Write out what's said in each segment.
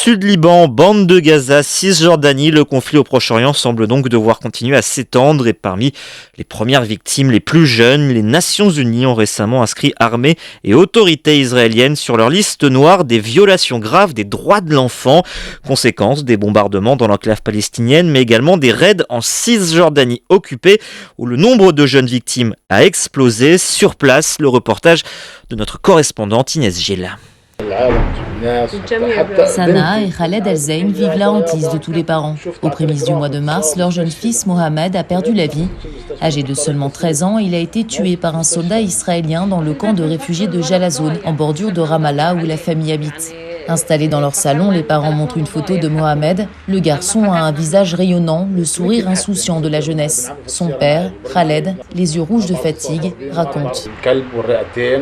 Sud Liban, bande de Gaza, Cisjordanie, le conflit au Proche-Orient semble donc devoir continuer à s'étendre et parmi les premières victimes les plus jeunes, les Nations Unies ont récemment inscrit armées et autorités israéliennes sur leur liste noire des violations graves des droits de l'enfant, conséquence des bombardements dans l'enclave palestinienne mais également des raids en Cisjordanie occupée où le nombre de jeunes victimes a explosé. Sur place, le reportage de notre correspondante Inès Gilles. Sana et Khaled El-Zeyn vivent la hantise de tous les parents. Aux prémices du mois de mars, leur jeune fils Mohamed a perdu la vie. Âgé de seulement 13 ans, il a été tué par un soldat israélien dans le camp de réfugiés de Jalazoun, en bordure de Ramallah où la famille habite. Installés dans leur salon, les parents montrent une photo de Mohamed. Le garçon a un visage rayonnant, le sourire insouciant de la jeunesse. Son père, Khaled, les yeux rouges de fatigue, raconte.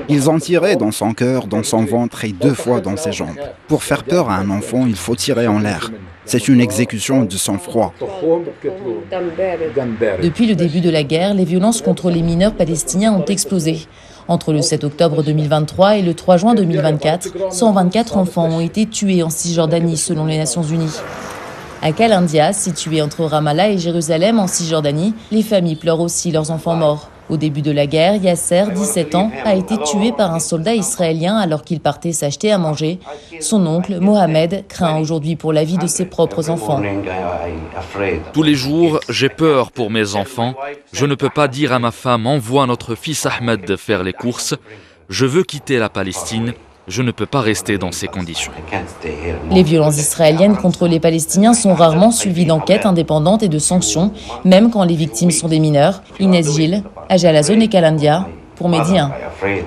Ils ont tiré dans son cœur, dans son ventre et 2 fois dans ses jambes. Pour faire peur à un enfant, il faut tirer en l'air. C'est une exécution de sang-froid. Depuis le début de la guerre, les violences contre les mineurs palestiniens ont explosé. Entre le 7 octobre 2023 et le 3 juin 2024, 124 enfants ont été tués en Cisjordanie selon les Nations Unies. À Kalandia, situé entre Ramallah et Jérusalem en Cisjordanie, les familles pleurent aussi leurs enfants morts. Au début de la guerre, Yasser, 17 ans, a été tué par un soldat israélien alors qu'il partait s'acheter à manger. Son oncle, Mohamed, craint aujourd'hui pour la vie de ses propres enfants. Tous les jours, j'ai peur pour mes enfants. Je ne peux pas dire à ma femme « Envoie notre fils Ahmed faire les courses ». Je veux quitter la Palestine. Je ne peux pas rester dans ces conditions. Les violences israéliennes contre les Palestiniens sont rarement suivies d'enquêtes indépendantes et de sanctions, même quand les victimes sont des mineurs. Inès Gilles, à Jalazoun et Kalandia, pour Medi 1.